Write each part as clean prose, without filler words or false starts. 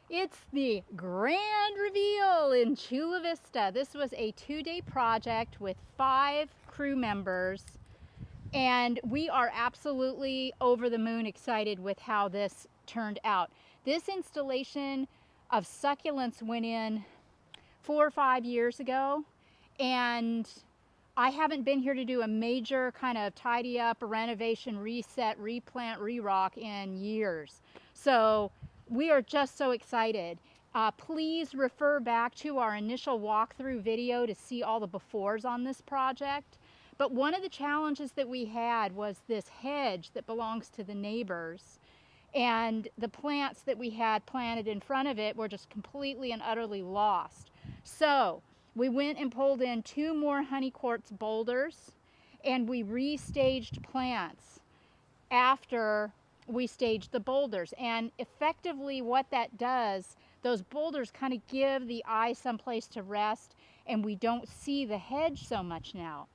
It's the grand reveal in Chula Vista. This was a 2-day project with 5 crew members, and we are absolutely over the moon excited with how this turned out. This installation of succulents went in 4 or 5 years ago, and I haven't been here to do a major kind of tidy up, renovation, reset, replant, re-rock in years. So we are just so excited. Please refer back to our initial walkthrough video to see all the befores on this project. But one of the challenges that we had was this hedge that belongs to the neighbors, and the plants that we had planted in front of it were just completely and utterly lost. So we went and pulled in 2 more honey quartz boulders, and we restaged plants after we staged the boulders. And effectively what that does, those boulders kind of give the eye someplace to rest, and we don't see the hedge so much now.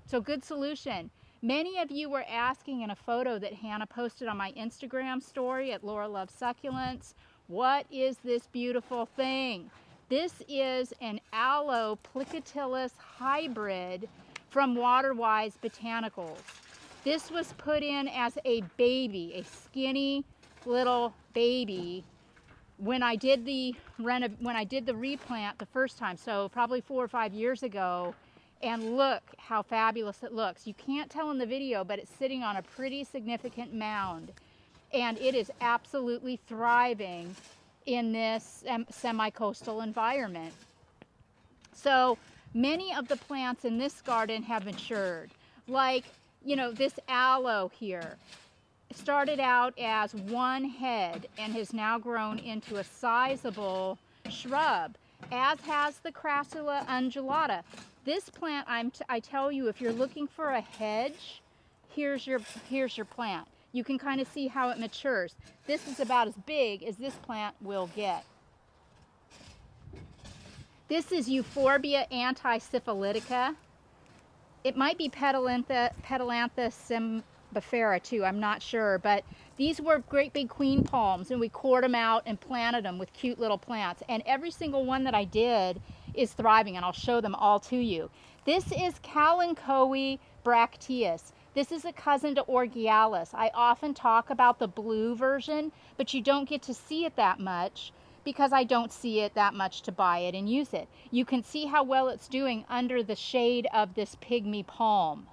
So good solution. Many of you were asking in a photo that Hannah posted on my Instagram story at Laura Loves Succulents, what is this beautiful thing? This is an Aloe Platillos hybrid from Waterwise Botanicals. This was put in as a baby, a skinny little baby, when I did the replant the first time, so probably 4 or 5 years ago. And look how fabulous it looks. You can't tell in the video, but it's sitting on a pretty significant mound, and it is absolutely thriving in this semi-coastal environment. So many of the plants in this garden have matured. Like, you know, this aloe here started out as one head and has now grown into a sizable shrub, as has the Crassula undulata. This plant, I tell you, if you're looking for a hedge, here's your plant. You can kind of see how it matures. This is about as big as this plant will get. This is Euphorbia antisyphilitica. It might be Petalantha cymbifera too, I'm not sure, but these were great big queen palms, and we cored them out and planted them with cute little plants, and every single one that I did is thriving, and I'll show them all to you. This is Kalanchoe bracteus. This is a cousin to Orgealis. I often talk about the blue version, but you don't get to see it that much because I don't see it that much to buy it and use it. You can see how well it's doing under the shade of this pygmy palm.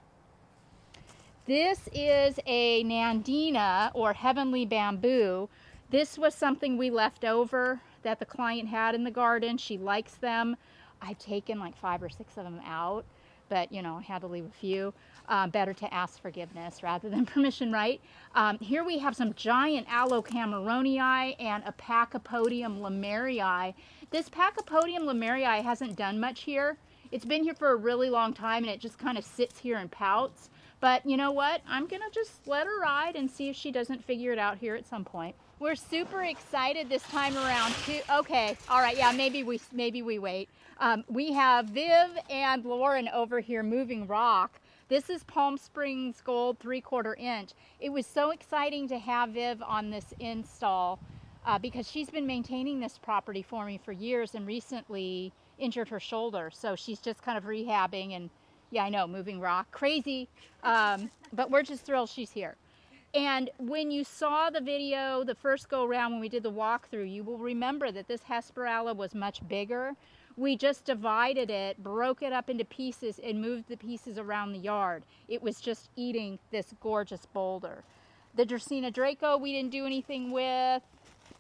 This is a Nandina, or heavenly bamboo. This was something we left over that the client had in the garden. She likes them. I've taken like 5 or 6 of them out, but you know, I had to leave a few. Better to ask forgiveness rather than permission, right? Here we have some giant Aloe cameronii and a Pachypodium lemmerii. This Pachypodium lemmerii hasn't done much here. It's been here for a really long time, and it just kind of sits here and pouts. But you know what? I'm gonna just let her ride and see if she doesn't figure it out here at some point. We're super excited this time around too. Okay, all right, yeah, maybe we wait. We have Viv and Lauren over here moving rock. This is Palm Springs Gold 3/4 inch. It was so exciting to have Viv on this install because she's been maintaining this property for me for years and recently injured her shoulder. So she's just kind of rehabbing, and yeah, I know, moving rock, crazy, but we're just thrilled she's here. And when you saw the video the first go around when we did the walkthrough, you will remember that this Hesperella was much bigger. We just divided it, broke it up into pieces, and moved the pieces around the yard. It was just eating this gorgeous boulder. The Dracaena Draco we didn't do anything with.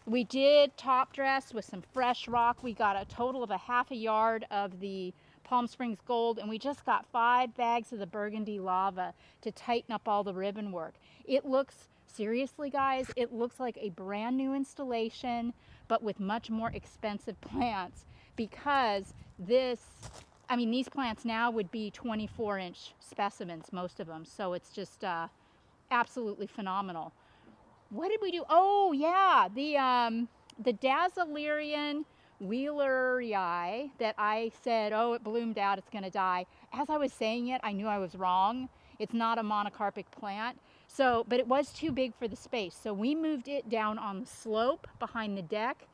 We did top dress with some fresh rock. We got a total of a ½ yard of the Palm Springs Gold, and we just got 5 bags of the Burgundy Lava to tighten up all the ribbon work. It looks, seriously guys, it looks like a brand new installation, but with much more expensive plants, because this, I mean, these plants now would be 24-inch specimens, most of them, so it's just absolutely phenomenal. What did we do? Oh yeah, the Dazzlerian Wheelerii that I said, oh, it bloomed out, it's gonna die. As I was saying it, I knew I was wrong. It's not a monocarpic plant. So, but it was too big for the space. So we moved it down on the slope behind the deck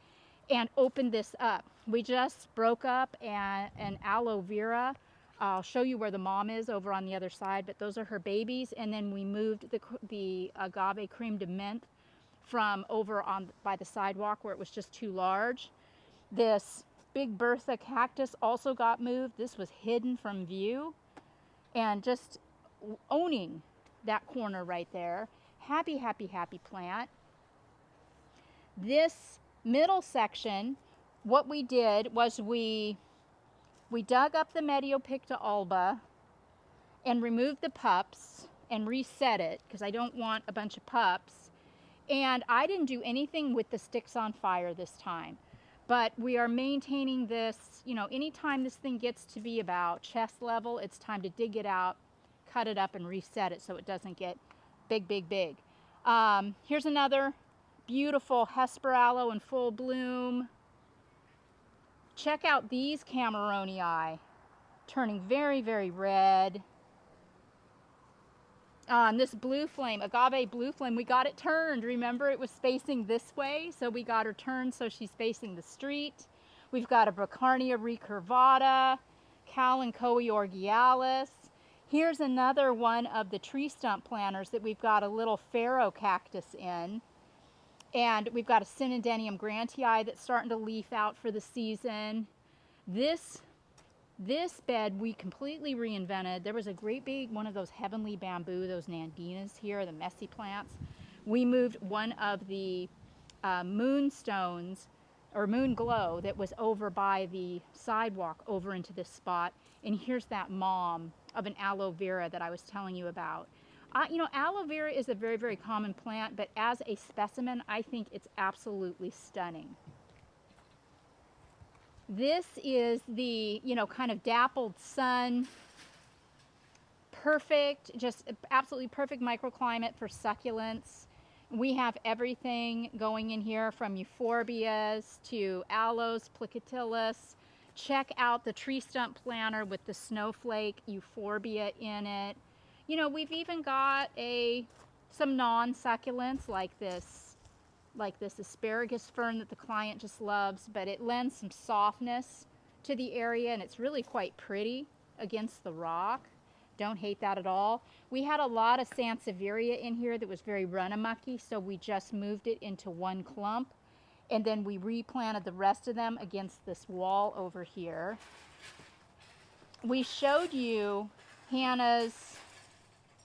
and opened this up. We just broke up an aloe vera. I'll show you where the mom is over on the other side, but those are her babies. And then we moved the agave creme de menthe from over on by the sidewalk where it was just too large. This big Bertha cactus also got moved. This was hidden from view, and just owning that corner right there. Happy, happy, happy plant. This middle section, what we did was we dug up the Mediopicta alba and removed the pups and reset it because I don't want a bunch of pups. And I didn't do anything with the sticks on fire this time. But we are maintaining this, you know, anytime this thing gets to be about chest level, it's time to dig it out, cut it up, and reset it so it doesn't get big, big, big. Here's another beautiful Hesper aloe in full bloom. Check out these Cameronii, turning very, very red. And this blue flame, agave blue flame, we got it turned. Remember, it was facing this way, so we got her turned so she's facing the street. We've got a Bracarnia recurvata, Kalanchoe orgialis. Here's another one of the tree stump planters that we've got a little pharaoh cactus in. And we've got a Synodenium grantii that's starting to leaf out for the season. This bed we completely reinvented. There was a great big one of those heavenly bamboo, those nandinas here, the messy plants. We moved one of the moonstones or moon glow that was over by the sidewalk over into this spot. And here's that mom of an aloe vera that I was telling you about. You know, aloe vera is a very, very common plant, but as a specimen, I think it's absolutely stunning. This is the, you know, kind of dappled sun, perfect, just absolutely perfect microclimate for succulents. We have everything going in here from euphorbias to aloes, platillos. Check out the tree stump planter with the snowflake euphorbia in it. You know, we've even got some non-succulents like this asparagus fern that the client just loves, but it lends some softness to the area, and it's really quite pretty against the rock. Don't hate that at all. We had a lot of Sansevieria in here that was very run-amucky, so we just moved it into one clump, and then we replanted the rest of them against this wall over here. We showed you Hannah's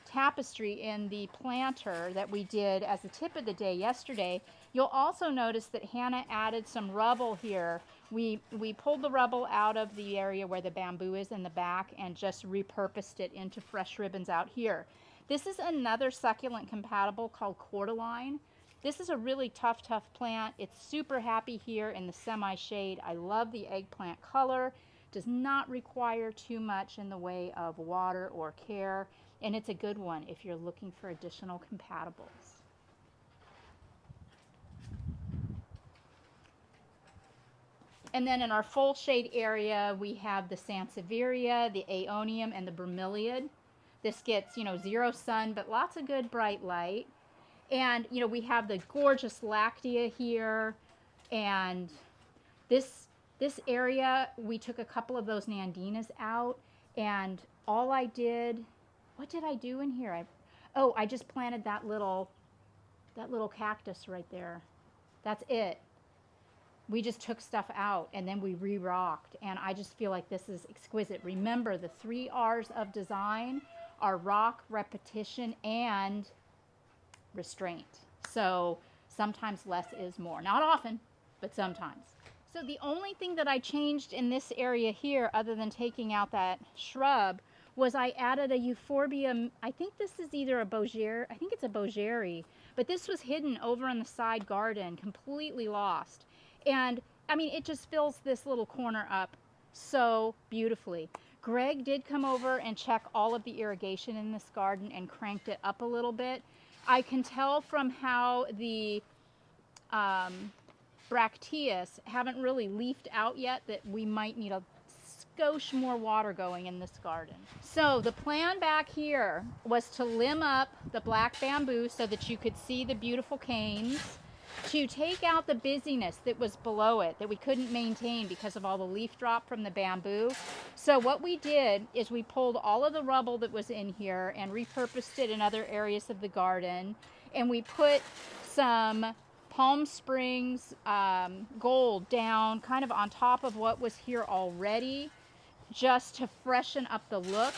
tapestry in the planter that we did as a tip of the day yesterday. You'll also notice that Hannah added some rubble here. We pulled the rubble out of the area where the bamboo is in the back and just repurposed it into fresh ribbons out here. This is another succulent compatible called cordyline. This is a really tough plant. It's super happy here in the semi-shade. I love the eggplant color. Does not require too much in the way of water or care. And it's a good one if you're looking for additional compatibles. And then in our full shade area, we have the Sansevieria, the Aeonium, and the Bromeliad. This gets, you know, zero sun, but lots of good bright light. And, you know, we have the gorgeous Lactea here. And this area, we took a couple of those Nandinas out. And all I did... What did I do in here? I just planted that little cactus right there. That's it. We just took stuff out and then we re-rocked, and I just feel like this is exquisite. Remember, the 3 R's of design are rock, repetition, and restraint. So sometimes less is more. Not often, but sometimes. So the only thing that I changed in this area here, other than taking out that shrub, was I added a euphorbia. I think this is either a Bogeri. I think it's a Bogeri, but this was hidden over in the side garden, completely lost. And I mean, it just fills this little corner up so beautifully. Greg did come over and check all of the irrigation in this garden and cranked it up a little bit. I can tell from how the Bracteus haven't really leafed out yet that we might need a skosh more water going in this garden. So the plan back here was to limb up the black bamboo so that you could see the beautiful canes, to take out the busyness that was below it that we couldn't maintain because of all the leaf drop from the bamboo. So what we did is we pulled all of the rubble that was in here and repurposed it in other areas of the garden, and we put some Palm Springs gold down kind of on top of what was here already, just to freshen up the look.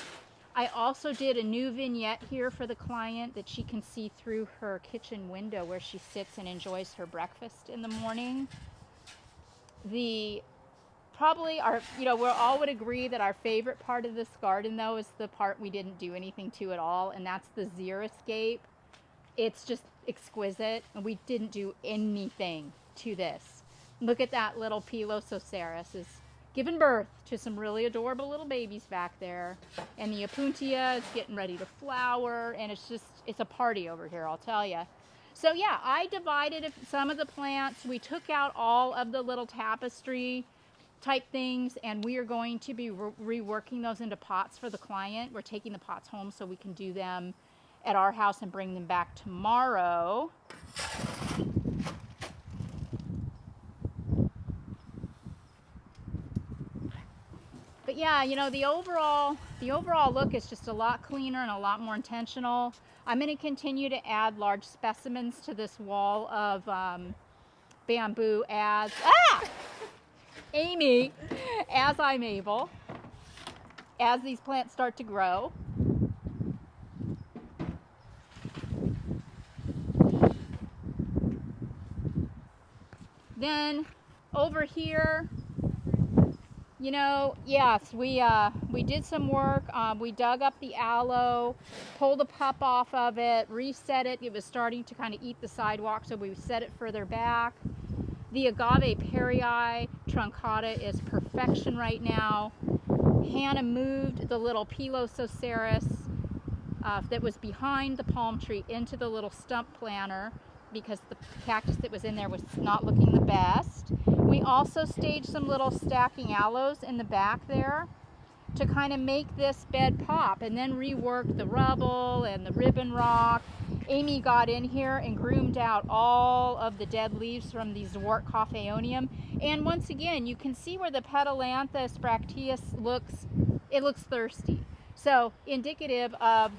I also did a new vignette here for the client that she can see through her kitchen window where she sits and enjoys her breakfast in the morning. Probably our, we all would agree that our favorite part of this garden though is the part we didn't do anything to at all, and that's the Xeriscape. It's just exquisite, and we didn't do anything to this. Look at that little Pilosoceras is giving birth to some really adorable little babies back there, and the Opuntia is getting ready to flower, and it's a party over here, I'll tell you. So yeah, I divided some of the plants. We took out all of the little tapestry type things, and we are going to be reworking those into pots for the client. We're taking the pots home so we can do them at our house and bring them back tomorrow. But yeah, the overall look is just a lot cleaner and a lot more intentional. I'm going to continue to add large specimens to this wall of bamboo as Amy, as I'm able, as these plants start to grow. Then over here, yes, we did some work. We dug up the aloe, pulled the pup off of it, reset it. It was starting to kind of eat the sidewalk, so we set it further back. The agave perii truncata is perfection right now. Hannah moved the little Pilosoceras that was behind the palm tree into the little stump planter because the cactus that was in there was not looking the best. We also staged some little stacking aloes in the back there to kind of make this bed pop, and then reworked the rubble and the ribbon rock. Amy got in here and groomed out all of the dead leaves from the Zwart Coffeonium. And once again, you can see where the Petalanthus bracteus looks thirsty. So indicative of,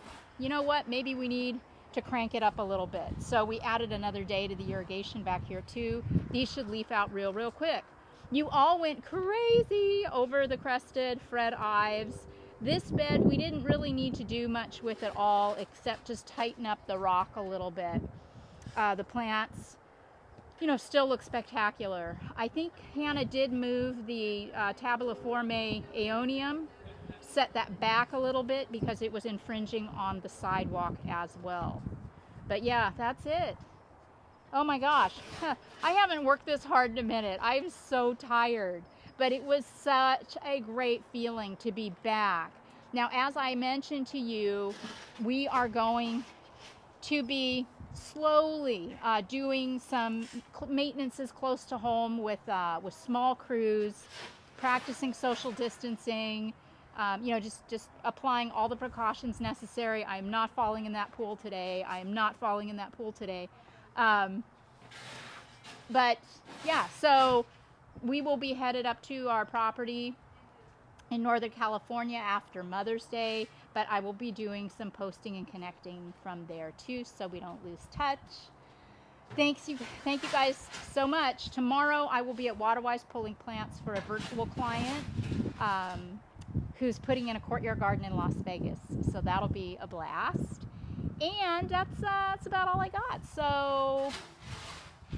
maybe we need to crank it up a little bit. So we added another day to the irrigation back here too. These should leaf out real quick. You all went crazy over the crested Fred Ives. This bed, we didn't really need to do much with it all except just tighten up the rock a little bit. The plants, still look spectacular. I think Hannah did move the Tabulariforme aeonium, set that back a little bit because it was infringing on the sidewalk as well. But yeah, that's it. Oh my gosh, I haven't worked this hard in a minute. I'm so tired, but it was such a great feeling to be back. Now, as I mentioned to you, we are going to be slowly doing some maintenances close to home with small crews, practicing social distancing, just applying all the precautions necessary. I am not falling in that pool today. But yeah, so we will be headed up to our property in Northern California after Mother's Day, but I will be doing some posting and connecting from there too, so we don't lose touch. Thank you guys so much. Tomorrow I will be at Waterwise pulling plants for a virtual client who's putting in a courtyard garden in Las Vegas, so that'll be a blast. And that's about all I got. So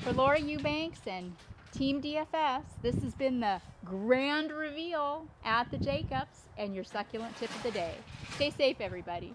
for Laura Eubanks and Team DFS, this has been the grand reveal at the Jacobs and your succulent tip of the day. Stay safe, everybody.